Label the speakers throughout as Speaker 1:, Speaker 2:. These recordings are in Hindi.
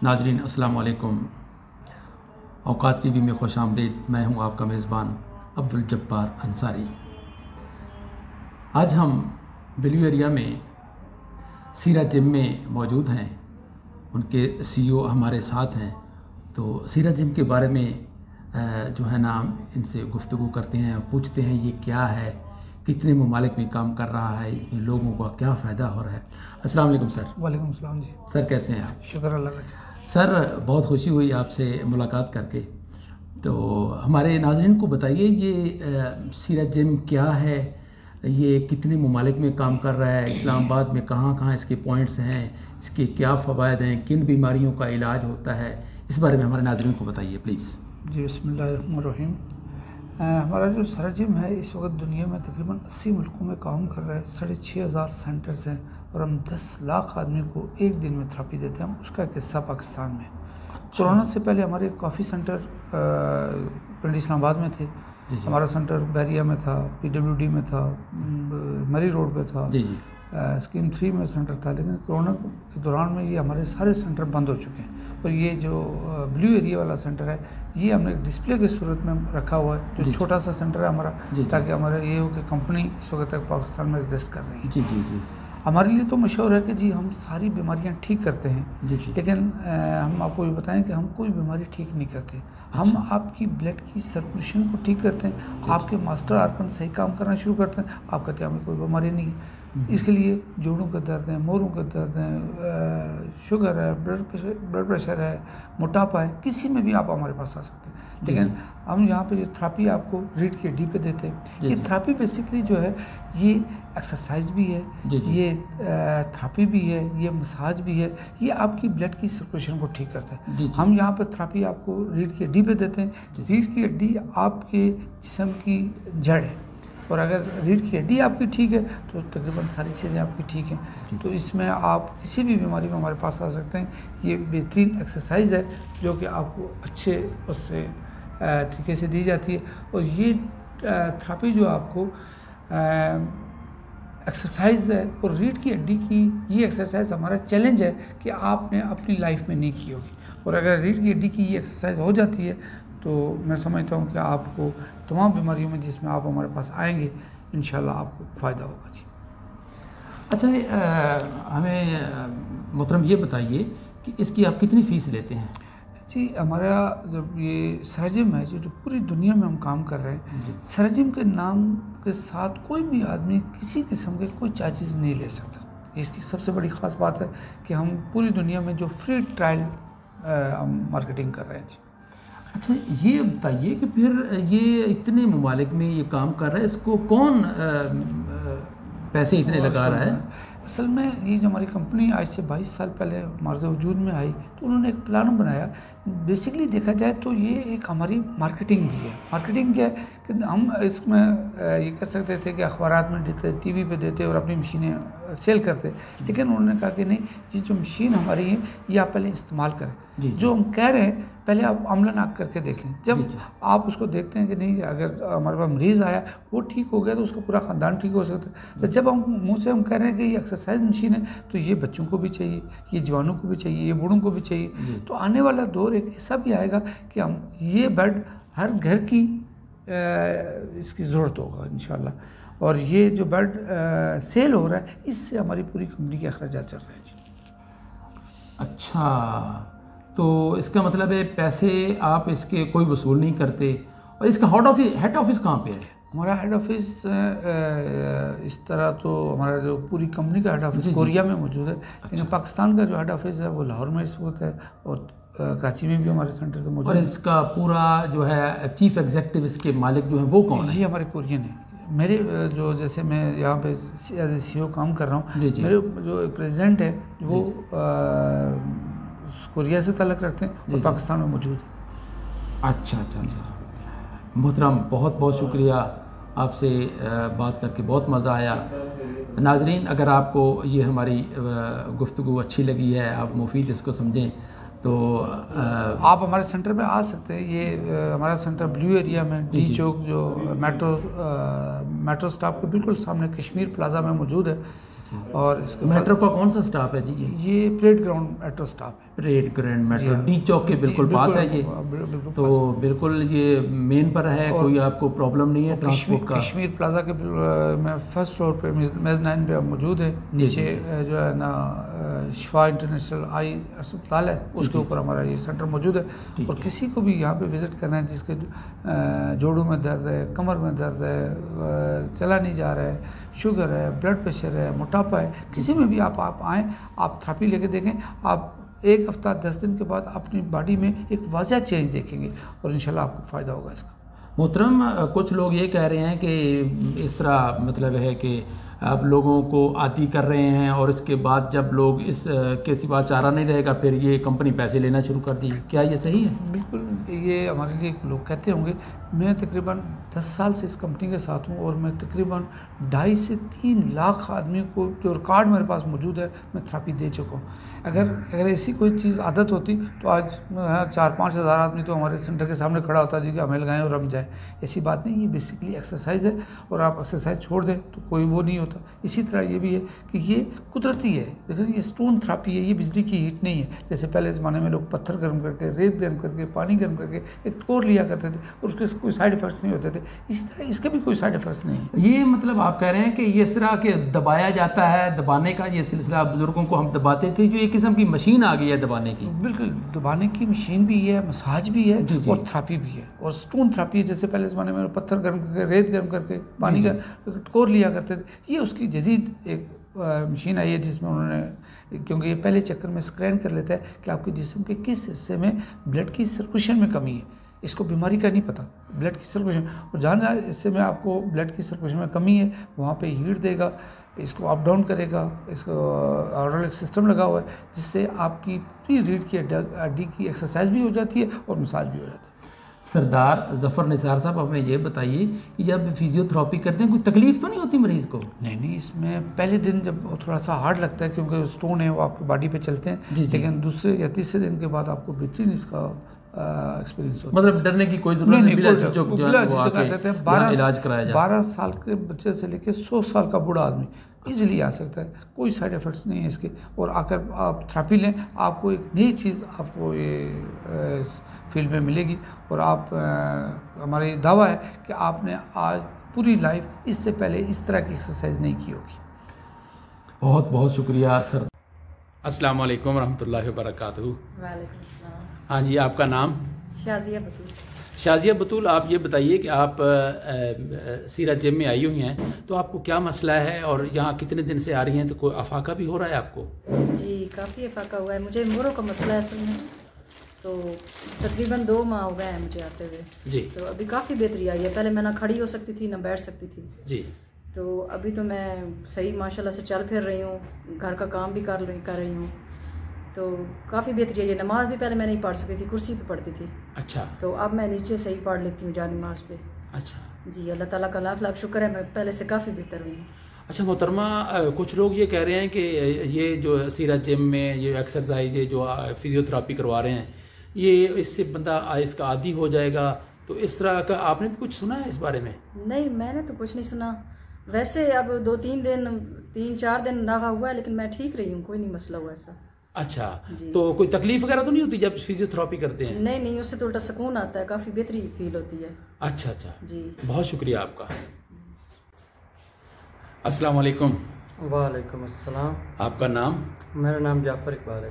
Speaker 1: नाजरीन अस्सलाम वालेकुम। औकात टीवी में खुश आमदीद। मैं हूं आपका मेज़बान अब्दुल जब्बार अंसारी। आज हम ब्लू एरिया में सीरा जिम में मौजूद हैं। उनके सीईओ हमारे साथ हैं। तो सीरा जिम के बारे में जो है ना इनसे गुफ्तगू करते हैं और पूछते हैं ये क्या है, कितने ममालिक में काम कर रहा है, इसमें लोगों का क्या फ़ायदा हो रहा है। अस्सलाम वालेकुम सर।
Speaker 2: वालेकुम सलाम जी।
Speaker 1: सर कैसे हैं आप?
Speaker 2: शुक्र अल्लाह का।
Speaker 1: सर बहुत खुशी हुई आपसे मुलाकात करके। तो हमारे नाज़रीन को बताइए ये सीरा जिम क्या है, ये कितने ममालिक में काम कर रहा है, इस्लामाबाद में कहाँ कहाँ इसके पॉइंट्स हैं, इसके क्या फ़वाइद हैं, किन बीमारियों का इलाज होता है, इस बारे में हमारे नाज़रीन को बताइए प्लीज़।
Speaker 2: जी बिस्मिल्लाहिर्रहमानिर्रहीम। हमारा जो सीरा जिम है इस वक्त दुनिया में तकरीबन 80 मुल्कों में काम कर रहा है। 6,500 सेंटर्स हैं और हम 10 लाख आदमी को एक दिन में थेरेपी देते हैं। उसका एक हिस्सा पाकिस्तान में। कोरोना से पहले हमारे काफ़ी सेंटर पिंड इस्लामाबाद में थे। हमारा सेंटर बैरिया में था, PWD में था, मरी रोड पे था, स्कीम 3 में सेंटर था। लेकिन कोरोना के दौरान में ये हमारे सारे सेंटर बंद हो चुके हैं। और ये जो ब्लू एरिया वाला सेंटर है ये हमने एक डिस्प्ले की सूरत में रखा हुआ है, जो छोटा सा सेंटर है हमारा, ताकि हमारा ये हो कि कंपनी इस वक्त तक पाकिस्तान में एग्जिस्ट कर रही है।
Speaker 1: जी।
Speaker 2: हमारे लिए तो मशहूर है कि जी हम सारी बीमारियां ठीक करते हैं। लेकिन हम आपको ये बताएं कि हम कोई बीमारी ठीक नहीं करते। हम आपकी ब्लड की सर्कुलेशन को ठीक करते हैं, आपके मास्टर आर्गन सही काम करना शुरू करते हैं। आप कहते हैं हमें कोई बीमारी नहीं है। इसके लिए जोड़ों का दर्द है, मोरों का दर्द है, शुगर है, ब्लड प्रेशर है, मोटापा है, किसी में भी आप हमारे पास आ सकते हैं। लेकिन हम यहाँ पे जो थेरेपी आपको रीढ़ की हड्डी पे देते हैं, ये थेरेपी बेसिकली जो है ये एक्सरसाइज भी है, ये थेरेपी भी है, ये मसाज भी है, ये आपकी ब्लड की सर्कुलेशन को ठीक करता है। हम यहाँ पर थेरेपी आपको रीढ़ की हड्डी पे देते हैं। रीढ़ की हड्डी आपके जिस्म की जड़ है और अगर रीढ़ की हड्डी आपकी ठीक है तो तकरीबन सारी चीज़ें आपकी ठीक हैं। तो इसमें आप किसी भी बीमारी में हमारे पास आ सकते हैं। ये बेहतरीन एक्सरसाइज है जो कि आपको अच्छे उससे तरीके से दी जाती है। और ये थेरेपी जो आपको एक्सरसाइज है और रीढ़ की हड्डी की ये एक्सरसाइज हमारा चैलेंज है कि आपने अपनी लाइफ में नहीं की होगी। और अगर रीढ़ की हड्डी की ये एक्सरसाइज हो जाती है तो मैं समझता हूँ कि आपको तमाम बीमारियों में जिसमें आप हमारे पास आएंगे इंशाल्लाह आपको फ़ायदा होगा। जी
Speaker 1: अच्छा, हमें मोहतरम ये बताइए कि इसकी आप कितनी फ़ीस लेते हैं?
Speaker 2: जी हमारा जब ये सीरा जिम है जो पूरी दुनिया में हम काम कर रहे हैं, सीरा जिम के नाम के साथ कोई भी आदमी किसी किस्म के कोई चार्जेस नहीं ले सकता। इसकी सबसे बड़ी ख़ास बात है कि हम पूरी दुनिया में जो फ्री ट्रायल मार्केटिंग कर रहे हैं। जी
Speaker 1: अच्छा, ये बताइए कि फिर ये इतने ममालिक में ये काम कर रहा है, इसको कौन पैसे इतने लगा रहा है?
Speaker 2: असल में ये जो हमारी कंपनी आज से 22 साल पहले मार्ज़ वजूद में आई तो उन्होंने एक प्लान बनाया। बेसिकली देखा जाए तो ये एक हमारी मार्केटिंग भी है। मार्केटिंग क्या है कि हम इसमें ये कर सकते थे कि अखबारात में देते, टीवी पे देते और अपनी मशीनें सेल करते। लेकिन उन्होंने कहा कि नहीं, ये जो मशीन हमारी है ये आप पहले इस्तेमाल करें। जो हम कह रहे हैं पहले आप अमलन आग करके देख लें। जब आप उसको देखते हैं कि नहीं अगर हमारे पास मरीज़ आया वो ठीक हो गया तो उसका पूरा ख़ानदान ठीक हो सकता है। तो जब हम मुँह से हम कह रहे हैं कि ये एक्सरसाइज मशीन है तो ये बच्चों को भी चाहिए, ये जवानों को भी चाहिए, ये बूढ़ों को भी चाहिए। तो आने वाला दौर एक ऐसा भी आएगा कि हम ये बेड हर घर की इसकी ज़रूरत होगा इंशाल्लाह। और ये जो बेड सेल हो रहा है इससे हमारी पूरी कंपनी के अखराजात चल रहे हैं। जी
Speaker 1: अच्छा, तो इसका मतलब है पैसे आप इसके कोई वसूल नहीं करते। और इसका हेड ऑफिस कहाँ पे है?
Speaker 2: हमारा हेड ऑफिस इस तरह तो हमारा जो पूरी कंपनी का हेड ऑफिस कोरिया में मौजूद है। लेकिन पाकिस्तान का जो हेड ऑफिस है वो लाहौर में इस वक्त है और कराची में भी हमारे सेंटर से मौजूद है।
Speaker 1: और इसका पूरा जो है चीफ एग्जीक्यूटिव इसके मालिक जो हैं वो कौन है?
Speaker 2: ये हमारे कोरियन है। मेरे जो जैसे मैं यहाँ पे एज ए CEO काम कर रहा हूँ, मेरे जो प्रेसिडेंट है वो कोरिया से ताल्लुक़ रखते हैं और पाकिस्तान में मौजूद है।
Speaker 1: अच्छा। मोहतरम बहुत बहुत शुक्रिया, आपसे बात करके बहुत मज़ा आया। नाजरीन, अगर आपको ये हमारी गुफ्तगू अच्छी लगी है, आप मुफीद इसको समझें तो
Speaker 2: आप हमारे सेंटर में आ सकते हैं। ये हमारा सेंटर ब्लू एरिया में डी चौक जो मेट्रो स्टॉप के बिल्कुल सामने कश्मीर प्लाजा में मौजूद है। और इसके
Speaker 1: मेट्रो का कौन सा स्टॉप है जी?
Speaker 2: ये परेड ग्राउंड मेट्रो स्टॉप है।
Speaker 1: परेड ग्रैंड मेट्रो डी चौक के बिल्कुल पास है ये, तो बिल्कुल ये मेन पर है, कोई आपको प्रॉब्लम नहीं है ट्रांसपोर्ट का।
Speaker 2: कश्मीर प्लाजा के मैं फर्स्ट फ्लोर पे मेज़नाइन पे मौजूद है, नीचे जो है ना शिफा इंटरनेशनल आई अस्पताल है, उसके ऊपर हमारा ये सेंटर मौजूद है। और किसी को भी यहाँ पे विज़िट करना है जिसके जोड़ों में दर्द है, कमर में दर्द है, चला नहीं जा रहा है, शुगर है, ब्लड प्रेशर है, मोटापा है, किसी में भी आप आएँ, आप थेरेपी लेके देखें, आप 1 हफ्ता 10 दिन के बाद अपनी बॉडी में एक वाज़ह चेंज देखेंगे और इंशाल्लाह आपको फ़ायदा होगा इसका।
Speaker 1: मोहतरम, कुछ लोग ये कह रहे हैं कि इस तरह मतलब है कि आप लोगों को आदी कर रहे हैं और इसके बाद जब लोग इस के सिवा चारा नहीं रहेगा फिर ये कंपनी पैसे लेना शुरू कर दी, क्या ये सही है?
Speaker 2: बिल्कुल, ये हमारे लिए लोग कहते होंगे। मैं तकरीबन 10 साल से इस कंपनी के साथ हूँ और मैं तकरीबन 2.5 से 3 लाख आदमी को, जो रिकॉर्ड मेरे पास मौजूद है, मैं थेरेपी दे चुका हूँ। अगर ऐसी कोई चीज़ आदत होती तो आज 4-5 हज़ार आदमी तो हमारे सेंटर के सामने खड़ा होता जी कि हमें लगाएं और हम जाएं। ऐसी बात नहीं, ये बेसिकली एक्सरसाइज है और आप एक्सरसाइज छोड़ दें तो कोई वो नहीं होता। इसी तरह ये भी है कि ये कुदरती है। देखिए, ये स्टोन थेरेपी है, ये बिजली की हीट नहीं है। जैसे पहले ज़माने में लोग पत्थर गर्म करके, रेत गर्म करके, पानी गर्म करके एक टोर लिया करते थे और उसके कोई साइड इफ़ेक्ट्स नहीं होते थे। इसी तरह इसके भी कोई साइड इफ़ेक्ट्स नहीं है।
Speaker 1: ये मतलब आप कह रहे हैं कि ये इस तरह के दबाया जाता है, दबाने का ये सिलसिला बुज़ुर्गों को हम दबाते थे, जो एक किस्म की मशीन आ गई है दबाने की।
Speaker 2: बिल्कुल, दबाने की मशीन भी है, मसाज भी है और थेरेपी भी है। और स्टोन थेरेपी है, जैसे पहले ज़माने में पत्थर गर्म करके, रेत गर्म करके, पानी का टोर लिया करते थे। ये उसकी जदीद एक मशीन आई है जिसमें उन्होंने, क्योंकि ये पहले चक्कर में स्कैन कर लेता है कि आपके जिस्म के किस हिस्से में ब्लड की सर्कुलेशन में कमी है। इसको बीमारी का नहीं पता, ब्लड की सर्कुलेशन, और जहाँ हिस्से में आपको ब्लड की सर्कुलेशन में कमी है वहाँ पे हीट देगा, इसको अप डाउन करेगा। इसको ऑर्डर सिस्टम लगा हुआ है जिससे आपकी पूरी रीढ़ की हड्डी की एक्सरसाइज भी हो जाती है और मसाज भी हो जाता है।
Speaker 1: सरदार ज़फ़र निसार साहब, हमें ये बताइए कि जब फिजियोथेरेपी करते हैं कोई तकलीफ़ तो नहीं होती मरीज़ को?
Speaker 2: नहीं, इसमें पहले दिन जब थोड़ा सा हार्ड लगता है क्योंकि स्टोन है वो आपकी बॉडी पे चलते हैं, लेकिन दूसरे या तीसरे दिन के बाद आपको बेहतरीन इसका एक्सपीरियंस होता है।
Speaker 1: मतलब डरने की कोई ज़रूरत नहीं, इलाज कराया जाए।
Speaker 2: 12 साल के बच्चे से लेकर 100 साल का बूढ़ा आदमी इजीली आ सकता है, कोई साइड इफ़ेक्ट्स नहीं है इसके। और आकर आप थेरेपी लें, आपको एक नई चीज़ आपको ये फील्ड में मिलेगी। और आप हमारा ये दावा है कि आपने आज पूरी लाइफ इससे पहले इस तरह की एक्सरसाइज नहीं की होगी।
Speaker 1: बहुत बहुत शुक्रिया सर। अस्सलाम वालेकुम रहमतुल्लाहि व बरकातहू।
Speaker 3: वालेकुम अस्सलाम।
Speaker 1: हाँ जी, आपका नाम?
Speaker 3: शाजिया बतूल।
Speaker 1: शाजिया बतूल, आप ये बताइए कि आप सीरत जिम में आई हुई हैं, तो आपको क्या मसला है और यहाँ कितने दिन से आ रही हैं? तो कोई अफाका भी हो रहा है आपको?
Speaker 3: जी, काफ़ी अफाका हुआ है मुझे। मोरों का मसला है असल में, तो तकरीबन 2 माह हो गए हैं मुझे आते हुए
Speaker 1: जी।
Speaker 3: तो अभी काफ़ी बेहतरी आई है। पहले मैं ना खड़ी हो सकती थी ना बैठ सकती थी
Speaker 1: जी,
Speaker 3: तो अभी तो मैं सही माशाल्लाह से चल फिर रही हूँ, घर का काम भी कर रही हूँ, तो काफ़ी बेहतरी है। ये नमाज भी पहले मैं नहीं पढ़ सकती थी, कुर्सी पे पढ़ती थी। अच्छा। तो अब मैं नीचे सही पढ़ लेती हूँ जा नमाज पे। अच्छा जी, अल्लाह ताला का लाख लाख शुक्र है, मैं पहले से काफ़ी बेहतर हुई हूँ।
Speaker 1: अच्छा मोहतरमा, कुछ लोग ये कह रहे हैं कि ये जो सीरत जिम में ये एक्सरसाइज, ये जो फिजियोथेरेपी करवा रहे हैं, ये इससे बंदा इसका आदी हो जाएगा, तो इस तरह का आपने भी कुछ सुना है इस बारे में?
Speaker 3: नहीं, मैंने तो कुछ नहीं सुना। वैसे अब 3-4 दिन रहा हुआ है, लेकिन मैं ठीक रही हूँ, कोई नहीं मसला हुआ ऐसा।
Speaker 1: अच्छा, तो कोई तकलीफ वगैरह तो नहीं होती जब फिजियोथेरेपी करते हैं?
Speaker 3: नहीं, उससे तो उल्टा सुकून आता है, काफ़ी बेहतरी फील होती है।
Speaker 1: अच्छा जी, बहुत शुक्रिया आपका। अस्सलाम वालेकुम।
Speaker 4: वालेकुम अस्सलाम।
Speaker 1: आपका नाम?
Speaker 4: मेरा नाम जाफ़र इकबाल है।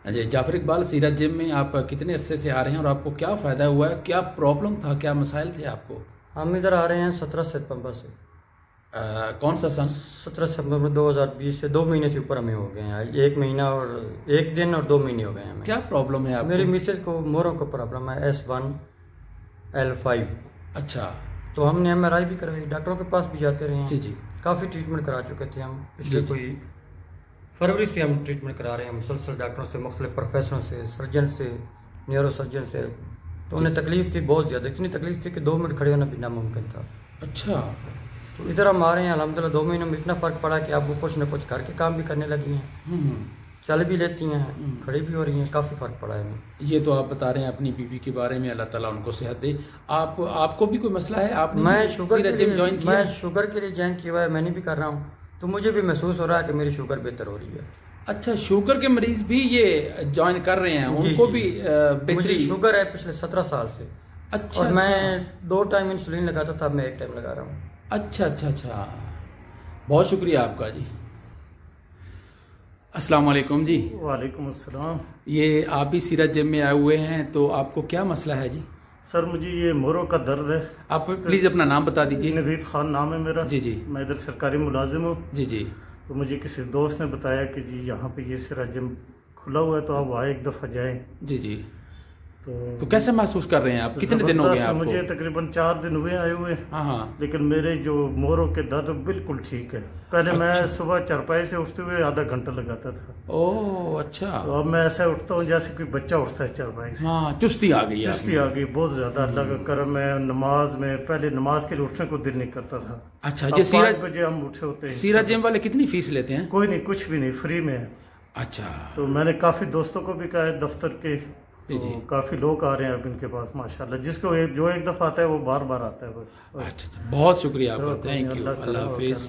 Speaker 1: अच्छा, जाफ़र इकबाल, सीरत जिम में आप कितने अरसे से आ रहे हैं और आपको क्या फ़ायदा हुआ है? क्या प्रॉब्लम था, क्या मसाइल थे आपको?
Speaker 4: हम इधर आ रहे हैं 17 सितंबर से।
Speaker 1: कौन सा सन?
Speaker 4: 17 सितंबर 2020 से 2 महीने से ऊपर हमें हो गए हैं। 1 महीना और 1 दिन और 2 महीने हो गए हैं हमें।
Speaker 1: क्या प्रॉब्लम है आपको?
Speaker 4: मेरी मिसेज को मोरों को प्रॉब्लम है, S1L5।
Speaker 1: अच्छा,
Speaker 4: तो हमने MRI भी करवाई, डॉक्टरों के पास भी जाते रहे हैं।
Speaker 1: जी,
Speaker 4: काफ़ी ट्रीटमेंट करा चुके थे हम। पिछले कोई फरवरी से हम ट्रीटमेंट करा रहे हैं मुसलसल, डॉक्टरों से, मुख्तलिफ प्रोफेसरों से, सर्जन से, न्यूरो सर्जन से। तो उन्हें तकलीफ थी बहुत ज़्यादा, इतनी तकलीफ थी कि 2 मिनट खड़े होना भी नामुमकिन था।
Speaker 1: अच्छा,
Speaker 4: तो इधर हम आ रहे हैं अल्हम्दुलिल्लाह। 2 महीनों में इतना फ़र्क पड़ा कि आप वो कुछ न कुछ घर के काम भी करने लगी हैं, चल भी लेती हैं, खड़ी भी हो रही हैं, काफ़ी फ़र्क पड़ा है हमें।
Speaker 1: ये तो आप बता रहे हैं अपनी बीवी के बारे में, अल्लाह ताला उनको सेहत दे। आपको भी कोई मसला है?
Speaker 4: मैं शुगर के लिए ज्वाइन किया हुआ है, मैंने भी कर रहा हूँ, तो मुझे भी महसूस हो रहा है कि मेरी शुगर बेहतर हो रही है।
Speaker 1: अच्छा, शुगर के मरीज भी ये ज्वाइन कर रहे हैं, उनको भी
Speaker 4: मुझे शुगर है पिछले 17 साल से।
Speaker 1: अच्छा,
Speaker 4: और मैं 2 टाइम इंसुलिन लगाता था, मैं 1 टाइम लगा रहा हूँ।
Speaker 1: अच्छा अच्छा अच्छा, बहुत शुक्रिया आपका जी। अस्सलाम वालेकुम जी।
Speaker 5: वालेकुम अस्सलाम।
Speaker 1: ये आप भी सीरत जिम में आए हुए हैं, तो आपको क्या मसला है जी?
Speaker 5: सर मुझे ये मोरों का दर्द है।
Speaker 1: आप प्लीज़ अपना नाम बता दीजिए।
Speaker 5: नवीद खान नाम है मेरा।
Speaker 1: जी जी।
Speaker 5: मैं इधर सरकारी मुलाजिम हूँ।
Speaker 1: जी जी।
Speaker 5: तो मुझे किसी दोस्त ने बताया कि जी यहाँ पे ये सीरत जिम खुला हुआ है, तो आप वहाँ एक दफ़ा जाएं।
Speaker 1: जी जी। तो कैसे महसूस कर रहे हैं आप? कितने दिन हो गए आपको?
Speaker 5: मुझे तकरीबन 4 दिन हुए आए हुए।
Speaker 1: हाँ हाँ।
Speaker 5: लेकिन मेरे जो मोरों के दर्द बिल्कुल ठीक है। पहले
Speaker 1: अच्छा।
Speaker 5: मैं सुबह चारपाई से उठते हुए आधा घंटा लगाता था।
Speaker 1: ओह अच्छा।
Speaker 5: तो अब मैं ऐसा उठता हूँ जैसे कोई बच्चा उठता है चारपाई से।
Speaker 1: हाँ, चुस्ती आ गई।
Speaker 5: चुस्ती आ गई बहुत ज्यादा। अल्लाह का करम है। नमाज में पहले नमाज के लिए उठने को दिल नहीं करता था।
Speaker 1: अच्छा, जो 5
Speaker 5: बजे हम उठे होते हैं।
Speaker 1: सीरत जिम वाले कितनी फीस लेते हैं?
Speaker 5: कोई नहीं, कुछ भी नहीं, फ्री में है।
Speaker 1: अच्छा। तो
Speaker 5: मैंने काफी दोस्तों को भी कहा है दफ्तर के, तो काफी लोग आ रहे हैं अब इनके पास माशाल्लाह। जिसको जो एक दफा आता है वो बार बार आता है बस।
Speaker 1: अच्छा, बहुत शुक्रिया आपका, थैंक यू, अल्लाह हाफिज।